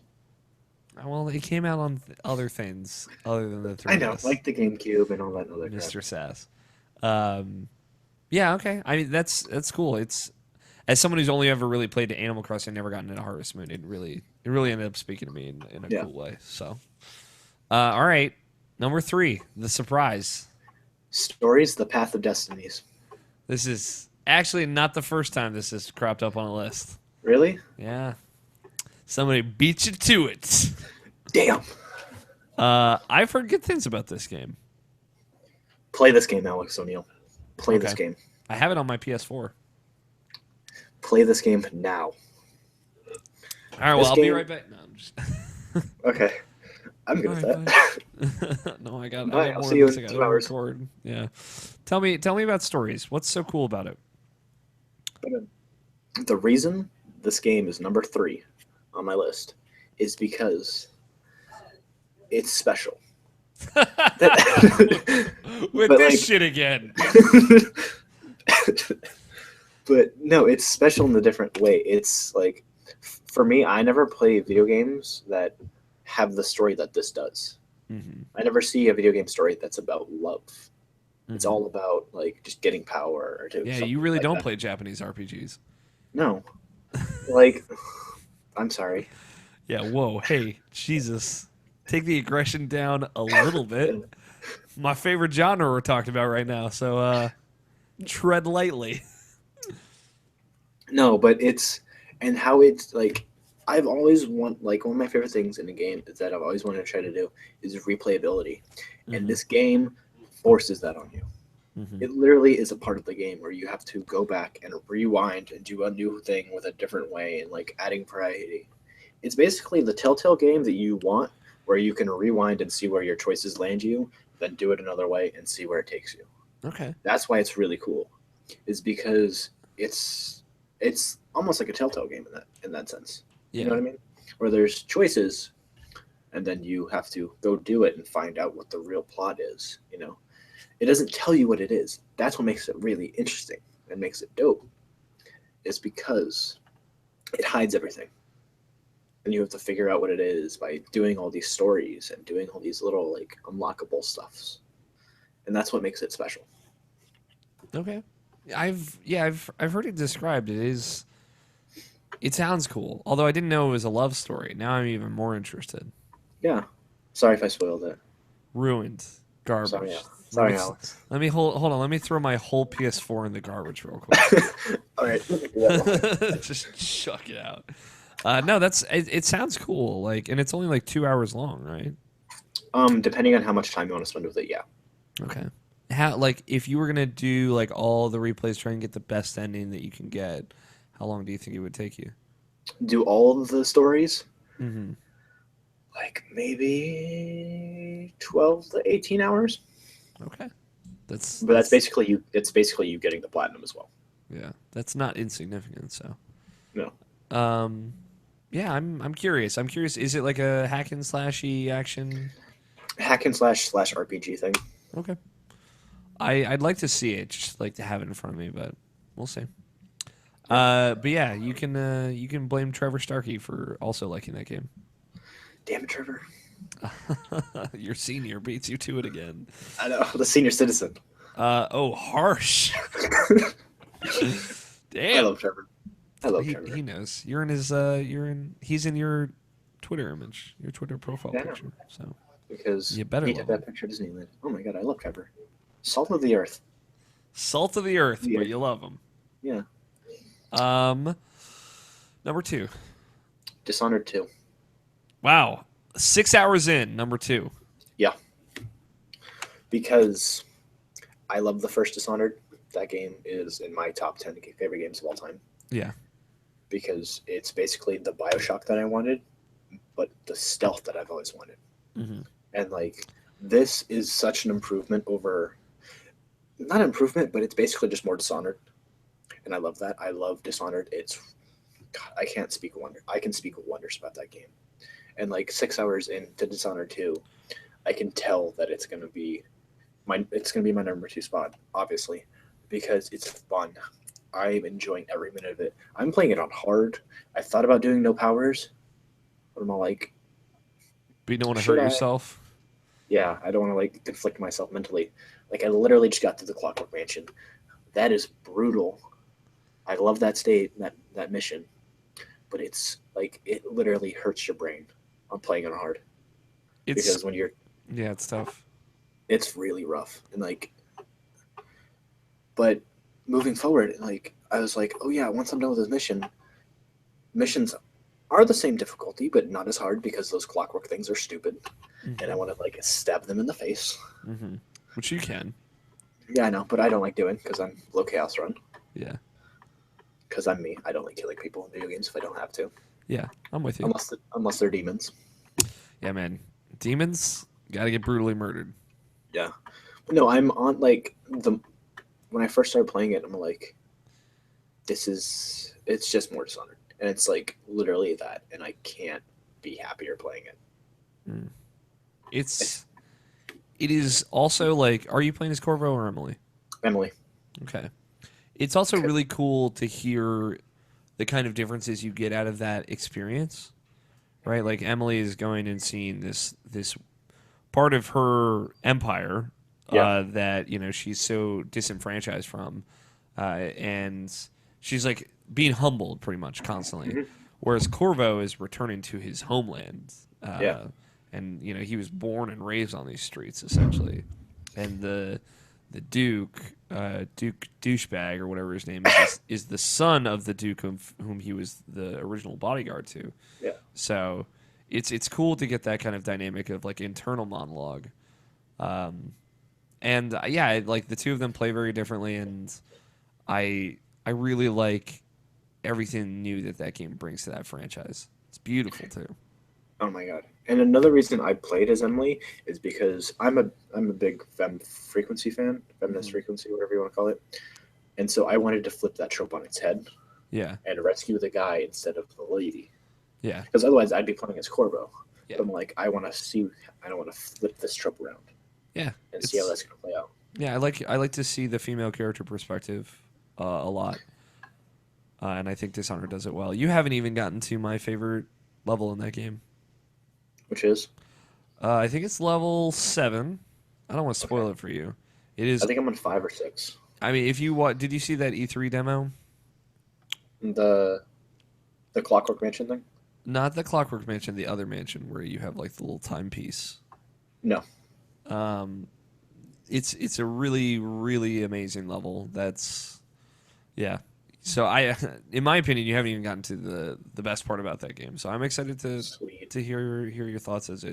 Well, it came out on other things other than the I 3DS. know, like the GameCube and all that other crap. Mr. Sass. Um, yeah, okay. I mean, that's cool. It's as someone who's only ever really played Animal Crossing, never gotten into Harvest Moon. It really ended up speaking to me in a Yeah. cool way. So, all right, number 3, the surprise. Stories, The Path of Destinies. This is actually not the first time this has cropped up on a list. Really? Yeah, somebody beat you to it. Damn. I've heard good things about this game. Play this game, Alex O'Neill. Play this Okay. game. I have it on my PS4. Play this game now. All right, well, This I'll be game- right back. No, I'm just... Okay. I'm good All with right, that. No, I got Bye, I'll more see of you this. in I 2 gotta hours. record. Yeah. Tell me about stories. What's so cool about it? The reason this game is number 3 on my list is because it's special. With But, this like- shit again. But no, it's special in a different way. It's like, for me, I never play video games that have the story that this does. Mm-hmm. I never see a video game story that's about love. It's all about like just getting power or Yeah, something you really like don't that. play Japanese RPGs. No, like, I'm sorry. Yeah, whoa, hey, Jesus. Take the aggression down a little bit. My favorite genre we're talking about right now, so tread lightly. No, but it's and how it's like. I've always one of my favorite things in a game is that I've always wanted to try to do is replayability, and this game forces that on you. Mhm. It literally is a part of the game where you have to go back and rewind and do a new thing with a different way and like adding variety. It's basically the Telltale game that you want, where you can rewind and see where your choices land you, then do it another way and see where it takes you. Okay. That's why it's really cool, is because it's almost like a Telltale game in that sense. Yeah. You know what I mean? Where there's choices, and then you have to go do it and find out what the real plot is. You know, it doesn't tell you what it is. That's what makes it really interesting and makes it dope. Is because it hides everything, and you have to figure out what it is by doing all these stories and doing all these little like unlockable stuffs, and that's what makes it special. Okay. I've heard it described. It sounds cool. Although I didn't know it was a love story. Now I'm even more interested. Yeah. Sorry if I spoiled it. Ruined. Garbage. Sorry, Sorry, Let me- Alex. Let me hold on. Let me throw my whole PS4 in the garbage real quick. All right. Just chuck it out. No, it sounds cool. Like, and it's only like 2 hours long, right? Depending on how much time you want to spend with it, yeah. Okay. How like if you were gonna do like all the replays, try and get the best ending that you can get, how long do you think it would take you? Do all of the stories, Mm-hmm. like maybe 12 to 18 hours. Okay. But that's basically you. It's basically you getting the platinum as well. Yeah, that's not insignificant. So. No. Yeah, I'm curious. I'm curious. Is it like a hack and slashy action? Hack and slash RPG thing. Okay. I'd like to see it, just like to have it in front of me, but we'll see. But yeah, you can blame Trevor Starkey for also liking that game. Damn it, Trevor. Your senior beats you to it again. I know, the senior citizen. Oh, harsh. I Damn. love Trevor. I love Trevor. He knows. He's in your Twitter image, your Twitter profile Yeah, I know. picture. So Because You better he love took that picture at Disneyland. Oh my god, I love Trevor. Salt of the earth. salt of the earth, Yeah. but you love him. Yeah. Number 2. Dishonored 2. Wow. 6 hours in, number 2. Yeah. Because I love the first Dishonored. That game is in my top 10 favorite games of all time. Yeah. Because it's basically the Bioshock that I wanted, but the stealth that I've always wanted. Mm-hmm. And like, this is such an improvement over, not improvement, but it's basically just more Dishonored. And I love that. I love Dishonored. God, I can speak wonders about that game. And like 6 hours into Dishonored 2, I can tell that it's gonna be my number 2 spot, obviously, because it's fun. I'm enjoying every minute of it. I'm playing it on hard. I thought about doing no powers, but I'm all like, But you don't want to Should hurt I? yourself. Yeah, I don't want to like conflict myself mentally. Like I literally just got to the Clockwork Mansion. That is brutal. I love that that mission, but it's like it literally hurts your brain on playing it hard It's because when you're yeah, it's tough. it's really rough and like but moving forward like I was like, oh yeah, once I'm done with this missions are the same difficulty but not as hard because those clockwork things are stupid and I Hmm. want to like stab them in the face. Hmm. Which you can. Yeah, I know, but I don't like doing because I'm low chaos run. Yeah. Because I'm me. I don't like killing people in video games if I don't have to, Yeah, I'm with you. unless they're demons. Yeah, man. Demons gotta get brutally murdered. Yeah, but no, I'm on like the when I first started playing it, I'm like, it's just more Dishonored, and it's like literally that, and I can't be happier playing it. Mm. It's It is also like, are you playing as Corvo or Emily? Emily. Okay. It's also Okay. really cool to hear the kind of differences you get out of that experience, right? Like Emily is going and seeing this part of her empire Yeah, that she's so disenfranchised from, and she's like being humbled pretty much constantly. hmm Whereas Corvo is returning to his homeland, yeah, and he was born and raised on these streets essentially, and the Duke, Duke douchebag or whatever his name is the son of the Duke whom he was the original bodyguard to. yeah. So it's cool to get that kind of dynamic of like internal monologue, and yeah, like the two of them play very differently, and I really like everything new that game brings to that franchise. It's beautiful too. Oh my god! And another reason I played as Emily is because I'm a big frequency fan, feminist Hmm. frequency, whatever you want to call it, and so I wanted to flip that trope on its head Yeah, and rescue the guy instead of the lady. yeah, Because otherwise, I'd be playing as Corvo. yeah, But I'm like, I don't want to flip this trope around yeah. and see how It's that's going to play out. yeah. I like to see the female character perspective a lot, and I think Dishonored does it well. You haven't even gotten to my favorite level in that game. Which is, I think it's level 7. I don't want to okay. spoil it for you. It I is. think I'm on 5 or 6. I mean, if you did you see that E3 demo? The the Clockwork Mansion thing? Not the Clockwork Mansion, the other mansion where you have like the little timepiece. No. Um, it's a really really amazing level. That's yeah. So in my opinion, you haven't even gotten to the best part about that game. So I'm excited Sweet. to hear your thoughts as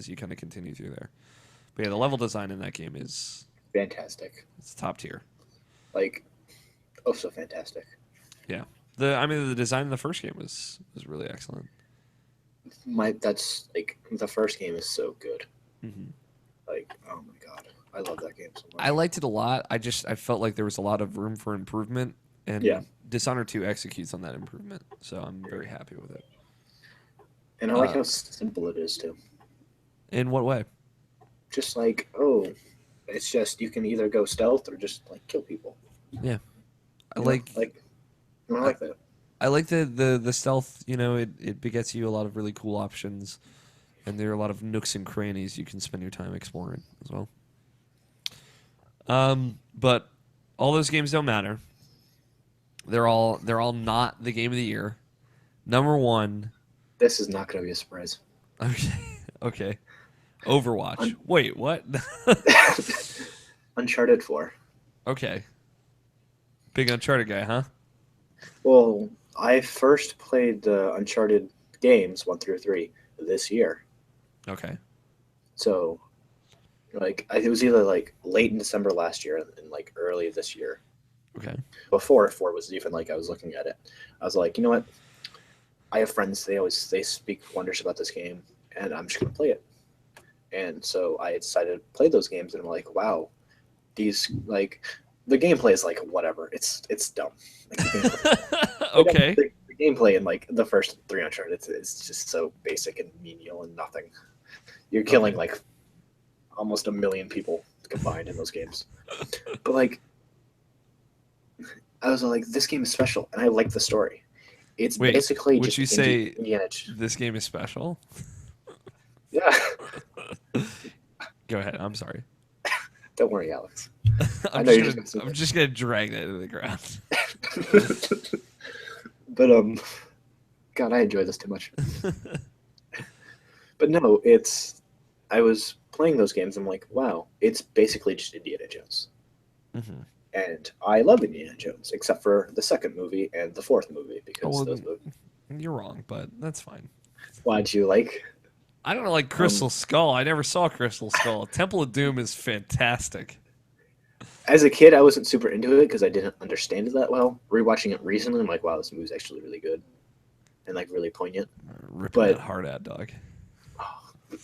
you kind of continue through there. But yeah, the level design in that game is Fantastic. it's top tier. Like, oh, so fantastic. Yeah. The design in the first game was really excellent. That's like, the first game is so good. Hmm. Like, oh my god. I love that game so I much. liked it a lot. I felt like there was a lot of room for improvement, Yeah. and Dishonored 2 executes on that improvement. So I'm very happy with it. And I like Uh, how simple it is, too. in what way? Just like, oh, it's just, you can either go stealth or just, like, kill people. Yeah, I You know? like Like, I I, like that. I like the stealth. It begets you a lot of really cool options, and there are a lot of nooks and crannies you can spend your time exploring as well. But all those games don't matter. They're all not the game of the year. Number one. This is not going to be a surprise. Okay. Okay. Overwatch. Un- Wait, what? Uncharted 4. Okay. Big Uncharted guy, huh? Well, I first played the Uncharted games 1 through 3 this year. Okay. So, like, it was either like late in December last year and like early this year. Okay. Before 4 was even like I was looking at it. I was like, you know what? I have friends. They speak wonders about this game, and I'm just gonna play it. And so I decided to play those games, and I'm like, wow, these like the gameplay is like whatever. It's dumb. Like, Okay. the gameplay in like the first 3 Uncharted, it's just so basic and menial and nothing. You're killing Okay. like almost a million people combined in those games. But like, I was like, this game is special, and I like the story. It's Wait, basically would just you say Indiana. this game is special? Yeah. Go ahead. I'm sorry. Don't worry, Alex. I I'm know just you're just gonna gonna say I'm just gonna drag that into the ground. that. But God, I enjoy this too much. But no, it's. I was playing those games. I'm like, wow, it's basically just Indiana Jones, Hmm. and I love Indiana Jones, except for the second movie and the fourth movie Oh because well, those movies. you're wrong, but that's fine. Why'd you like? I don't like Um, Crystal Skull. I never saw Crystal Skull. Temple of Doom is fantastic. as a kid, I wasn't super into it because I didn't understand it that well. Rewatching it recently, I'm like, wow, this movie's actually really good and like really poignant. Ripping that But heart out, dog. oh,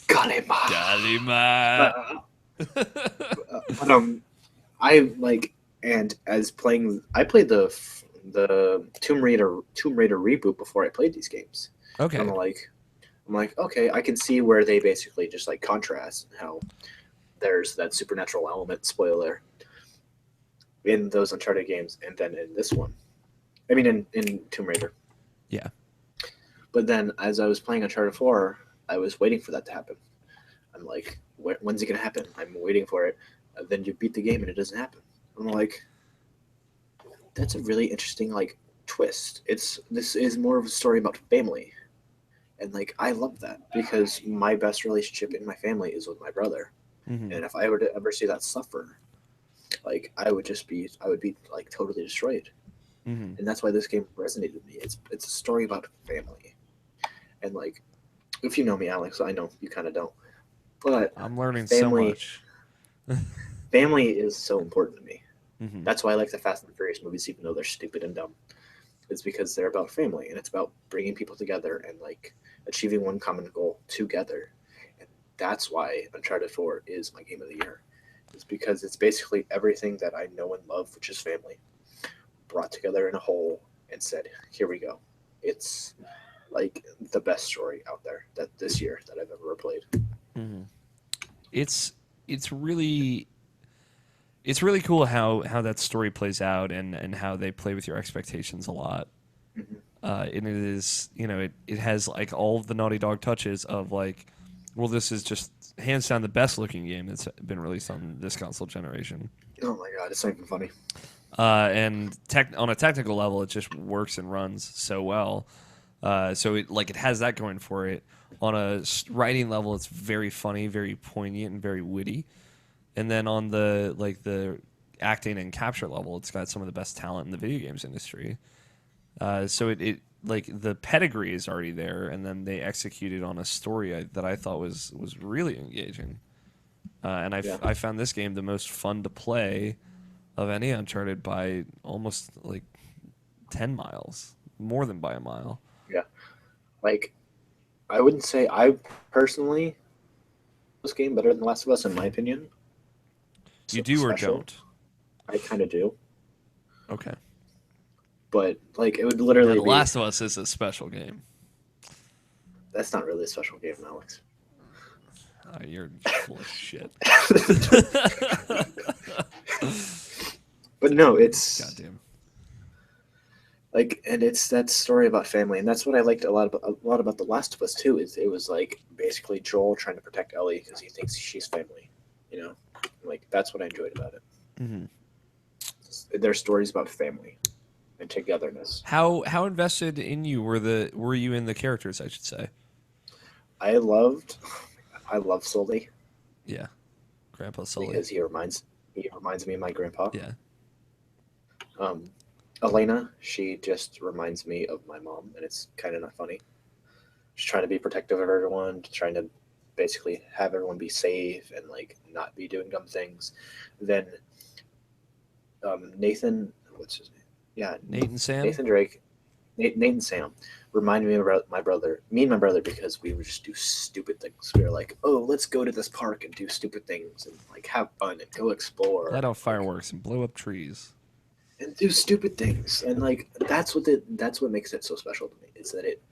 Kalima. Galima. Uh, but I like and as playing, I played the Tomb Raider reboot before I played these games. And Okay. I'm like, okay, I can see where they basically just like contrast how there's that supernatural element, spoiler, in those Uncharted games, and then in this one. I mean, in Tomb Raider. Yeah. But then as I was playing Uncharted 4, I was waiting for that to happen. I'm like, when's it gonna happen? I'm waiting for it. Then you beat the game and it doesn't happen. I'm like, that's a really interesting like twist. This is more of a story about family, and like I love that because my best relationship in my family is with my brother, Hmm. and if I were to ever see that suffer, like I would be like totally destroyed, Hmm. and that's why this game resonated with me. It's a story about family, and like if you know me, Alex, I know you kind of don't, but I'm learning so family much. family is so important to me. Hmm. That's why I like the Fast and Furious movies, even though they're stupid and dumb. It's because they're about family and it's about bringing people together and like achieving one common goal together. And that's why Uncharted 4 is my game of the year. It's because it's basically everything that I know and love, which is family, brought together in a whole and said, "Here we go." It's like the best story out there that this year that I've ever played. Hmm. It's it's really it's really cool how that story plays out and how they play with your expectations a lot. Mhm. And it is, it has like all of the Naughty Dog touches of like, well, this is just hands down the best looking game that's been released on this console generation. Oh my god, it's not even funny. And on a technical level, it just works and runs so well. So it has that going for it. On a writing level, it's very funny, very poignant, and very witty. And then on the acting and capture level, it's got some of the best talent in the video games industry. So it like the pedigree is already there, and then they executed on a story that I thought was really engaging. And Yeah, I found this game the most fun to play of any Uncharted by almost like 10 miles, more than by a mile. yeah. Like I wouldn't say I personally this game better than Last of Us in my opinion. You So do or special. don't? I kind of do, Okay. but like it would Yeah, literally The be. Last of Us is a special game. That's not really a special game, Alex. You're full of shit. But no, it's Goddamn. like, and it's that story about family, and that's what I liked a lot about The Last of Us too. Is it was like basically Joel trying to protect Ellie because he thinks she's family, you know, like that's what I enjoyed about it. Hmm. Their stories about family and togetherness. How invested in you were you in the characters? I should say. I loved, I love Sully Yeah, Grandpa Sully. because he reminds me of my grandpa. Yeah. Um, Elena, she just reminds me of my mom, and it's kind of not funny. She's trying to be protective of everyone, trying to basically have everyone be safe and like not be doing dumb things. Then Nathan, what's his name? Yeah, Nate and Sam. Nathan Drake, Nate and Sam remind me about me and my brother because we would just do stupid things. We were like, oh, let's go to this park and do stupid things and like have fun and go explore Let and out like fireworks and blow up trees. and do stupid things and like that's what makes it so special to me is that it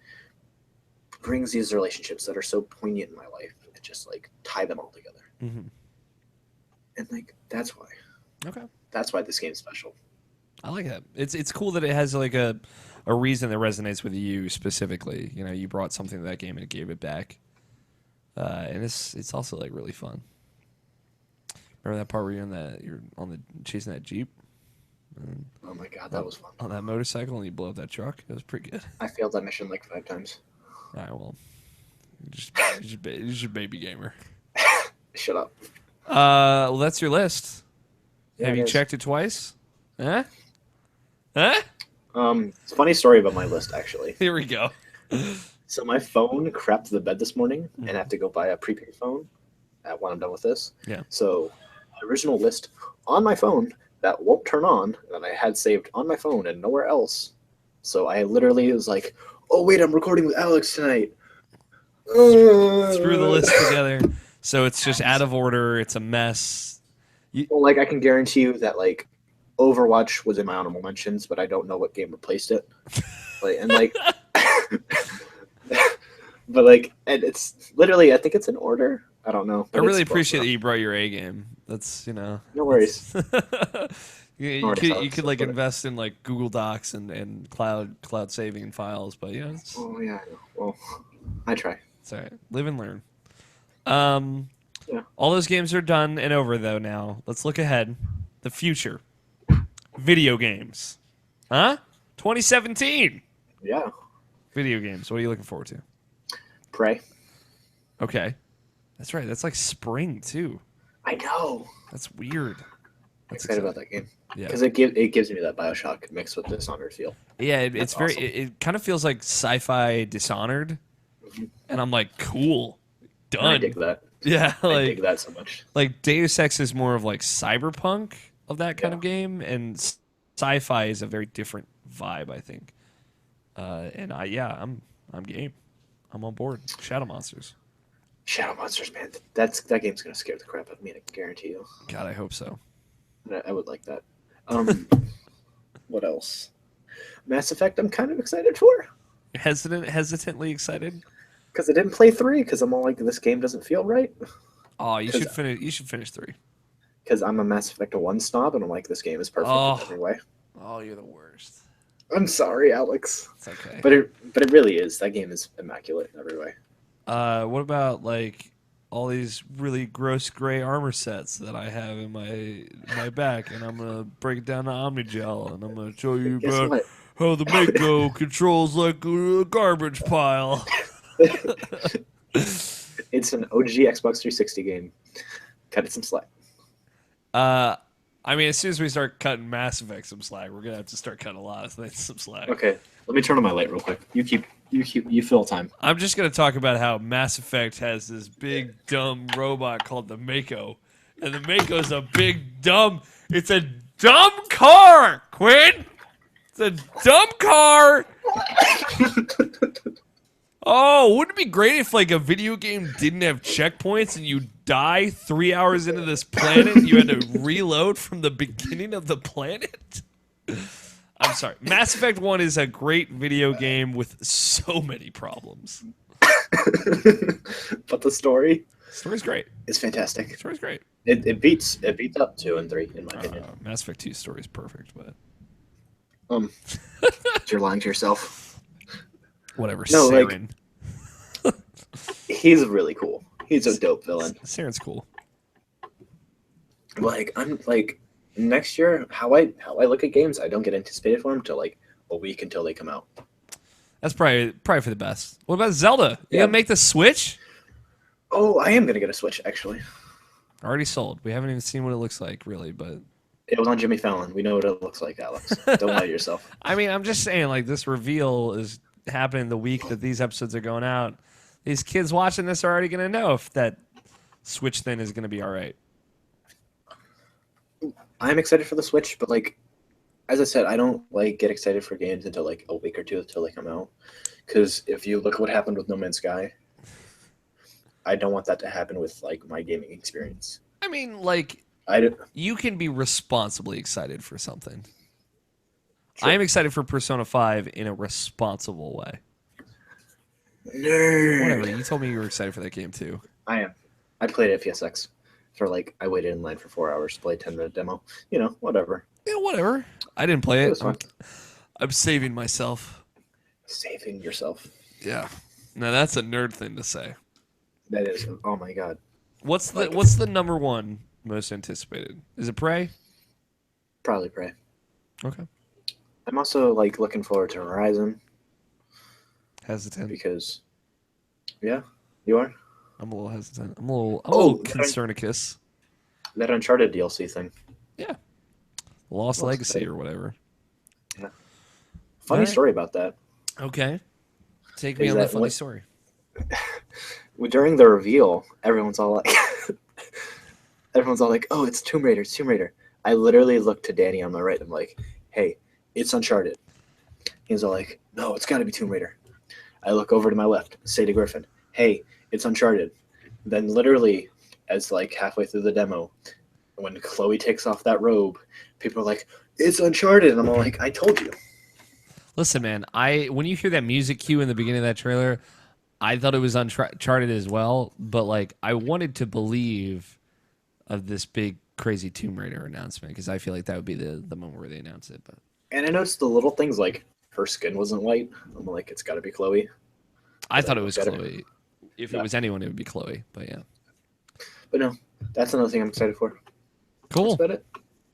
brings these relationships that are so poignant in my life and just like tie them all together. Hmm. And like Okay. that's why this game's special. I like that. It's cool that it has like a reason that resonates with you specifically. You brought something to that game and it gave it back. And it's also like really fun. Remember that part where you're on the chasing that Jeep and Oh my god, that was fun. on that motorcycle and you blow up that truck? It was pretty good. I failed that mission like 5 times. All right, well, you're just a baby gamer. Shut up. Well, that's your list. Yeah, Have it you is. checked it twice? Huh? Huh? It's a funny story about my list actually. Here we go. So my phone crapped the bed this morning, and I have to go buy a prepaid phone when I'm done with this. Yeah. So my original list on my phone that won't turn on that I had saved on my phone and nowhere else. So I literally was like, "Oh wait, I'm recording with Alex tonight." Screw the list together. So it's just out of order. It's a mess. Well, like I can guarantee you that like Overwatch was in my honorable mentions, but I don't know what game replaced it. And it's literally I think it's in order. I don't know. I really appreciate that you brought your A game. That's No worries. you could like invest in like Google Docs and cloud saving files, but yeah. Oh yeah. Well, I try. It's all right. Live and learn. Yeah. All those games are done and over though now. Let's look ahead. The future. Video games. Huh? 2017. Yeah. Video games. What are you looking forward to? Pray. Okay. That's right. That's like spring too. I know. That's weird. I'm excited about that game. Yeah. Because it gives me that BioShock mixed with Dishonored feel. Yeah, it's very. Awesome. It kind of feels like sci-fi Dishonored, and I'm like, cool, done. I dig that. Yeah, I dig that so much. Like Deus Ex is more of like cyberpunk of that kind of game, and sci-fi is a very different vibe, I think. I'm game. I'm on board. Shadow Monsters. Shadow Monsters, man. That game's gonna scare the crap out of me. I can guarantee you. God, I hope so. I would like that. What else? Mass Effect. I'm kind of excited for. Hesitantly excited. Because I didn't play 3. Because I'm all like, this game doesn't feel right. Oh, you should finish. You should finish 3. Because I'm a Mass Effect 1 snob, and I'm like, this game is perfect in every way. Oh, you're the worst. I'm sorry, Alex. It's okay. But it really is. That game is immaculate in every way. What about like all these really gross gray armor sets that I have in my back, and I'm gonna break it down to Omnigel, and I'm gonna show you Guess about what? how the Mako controls like a garbage pile. It's an OG Xbox 360 game. Cut it some slack. I mean, as soon as we start cutting Mass Effect some slack, we're gonna have to start cutting a lot of things some slack. Okay, let me turn on my light real quick. You fill time. I'm just gonna talk about how Mass Effect has this big dumb robot called the Mako, and the Mako's a big dumb. It's a dumb car, Quinn. It's a dumb car. Oh, wouldn't it be great if like a video game didn't have checkpoints and you die 3 hours into this planet and you had to reload from the beginning of the planet? I'm sorry. Mass Effect 1 is a great video game with so many problems. But the story's great. It's fantastic. Story's great. It beats up 2 and 3 in my opinion. Mass Effect 2 story is perfect, but you're lying to yourself. Whatever. No, Saren. He's really cool. He's a dope villain. Saren's cool. Like I'm like next year, how I look at games, I don't get anticipated for them till like a week until they come out. That's probably for the best. What about Zelda? You gonna make the Switch? Oh, I am gonna get a Switch actually. Already sold. We haven't even seen what it looks like, really, but it was on Jimmy Fallon. We know what it looks like, Alex. Don't lie to yourself. I mean, I'm just saying, like, this reveal is happening the week that these episodes are going out. These kids watching this are already gonna know if that Switch thing is gonna be all right. I'm excited for the Switch, but like, as I said, I don't like get excited for games until like a week or two until they come out. Because if you look at what happened with No Man's Sky, I don't want that to happen with like my gaming experience. I mean, like, you can be responsibly excited for something. Sure. I am excited for Persona 5 in a responsible way. Nerd. Whatever. You told me you were excited for that game too. I am. I played it at PSX. For like, I waited in line for 4 hours to play a 10-minute demo. You know, whatever. Yeah, whatever. I didn't play it. Fun. I'm saving myself. Saving yourself. Yeah. Now that's a nerd thing to say. That is. Oh my god. What's the Like, what's the number one most anticipated? Is it Prey? probably Prey. Okay. I'm also like looking forward to Horizon Hesitant. because, yeah, you are. I'm a little hesitant. I'm a little Oh, concernicus. that Uncharted DLC thing. Yeah. Lost Oh, Legacy or whatever. Yeah. Funny All right. story about that Okay. Take me is on the that funny story. during the reveal, everyone's all like, "Oh, it's Tomb Raider, it's Tomb Raider." I literally looked to Danny on my right. I'm like, "Hey, it's Uncharted." He's all like, "No, it's got to be Tomb Raider." I look over to my left, say to Griffin, "Hey, it's Uncharted." Then literally, as like halfway through the demo, when Chloe takes off that robe, people are like, "It's Uncharted," and I'm all like, "I told you." Listen, man, when you hear that music cue in the beginning of that trailer, I thought it was Uncharted as well, but like I wanted to believe of this big crazy Tomb Raider announcement because I feel like that would be the moment where they announce it. But And I noticed the little things like her skin wasn't white. I'm like, it's got to be Chloe. I But thought I it was looked at her. Chloe. If it No. was anyone, it would be Chloe. But yeah, But no, that's another thing I'm excited for. That's cool. about it.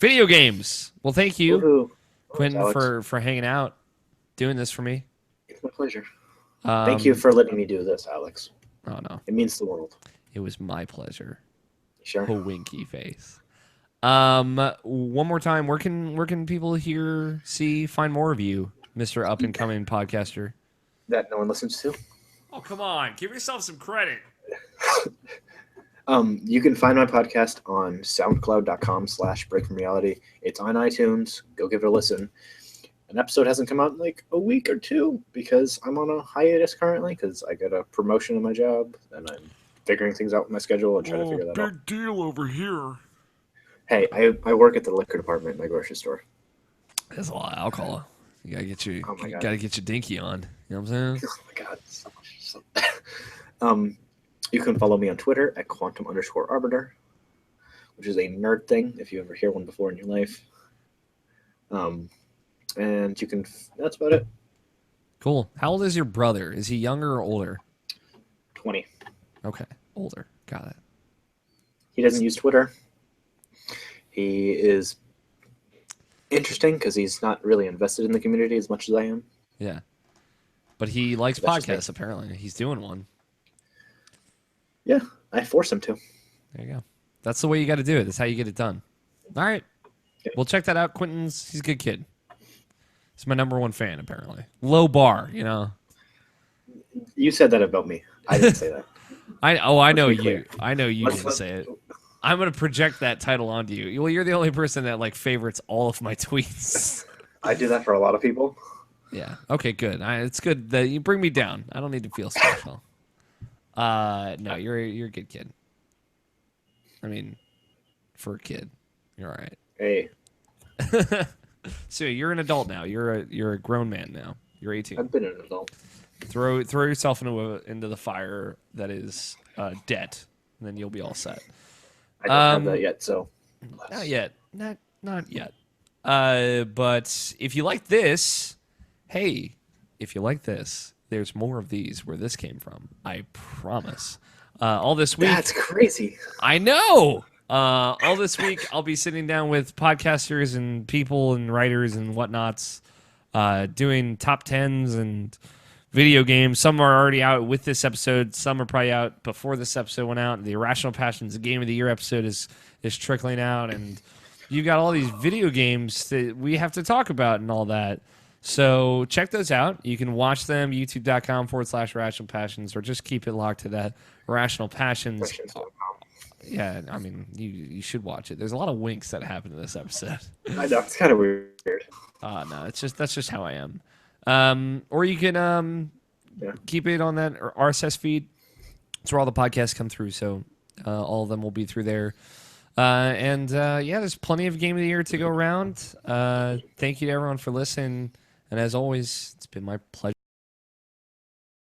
Video games. Well, thank you, Woohoo. Quinten, Alex. for hanging out, doing this for me. It's my pleasure. Thank you for letting me do this, Alex. Oh no, It means the world. it was my pleasure. Sure. A winky face. One more time, where can people hear, see, find more of you, Mr. Up and Coming podcaster? That no one listens to. Oh, come on. Give yourself some credit. You can find my podcast on soundcloud.com/breakfromreality. It's on iTunes. Go give it a listen. An episode hasn't come out in like a week or two because I'm on a hiatus currently because I got a promotion in my job and I'm figuring things out with my schedule and trying to figure that out. Big deal over here. Hey, I work at the liquor department in my grocery store. There's a lot of alcohol. You gotta get your Oh my God. gotta get your dinky on. You know what I'm saying? Oh my God. So much. You can follow me on Twitter at quantum_arbiter, which is a nerd thing if you ever hear one before in your life. And you can, that's about it. Cool. How old is your brother? Is he younger or older? 20. Okay, older. Got it. He doesn't use Twitter. He is interesting because he's not really invested in the community as much as I am. Yeah. But he likes That's just me. podcasts, apparently. He's doing one. Yeah, I force him to. There you go. That's the way you got to do it. That's how you get it done. All right. Okay. Well, check that out. Quinten's, he's a good kid. He's my number one fan, apparently. Low bar, you know. You said that about me. I didn't say that. I know be you. clear. I know you didn't say it. I'm gonna project that title onto you. Well, you're the only person that like favorites all of my tweets. I do that for a lot of people. Yeah. Okay. Good. It's good that you bring me down. I don't need to feel special. No, you're a good kid. I mean, for a kid, you're all right. Hey, So you're an adult now. You're a grown man now. You're 18. I've been an adult. Throw yourself into the fire that is debt, and then you'll be all set. I don't have that yet, so. Not yet. Not yet. But if you like this, hey, if you like this, there's more of these where this came from. I promise. All this week. That's crazy. I know. All this week, I'll be sitting down with podcasters and people and writers and whatnots, doing top 10s and video games. Some are already out with this episode. Some are probably out before this episode went out. The Irrational Passions Game of the Year episode is trickling out, and you got all these video games that we have to talk about and all that. So check those out. You can watch them, youtube.com/Irrational Passions, or just keep it locked to that Irrational Passions. Yeah, I mean, you should watch it. There's a lot of winks that happen in this episode. I know, it's kind of weird. No, that's just how I am. Or you can keep it on that RSS feed. It's where all the podcasts come through. So all of them will be through there. There's plenty of Game of the Year to go around. Thank you to everyone for listening. And as always, it's been my pleasure.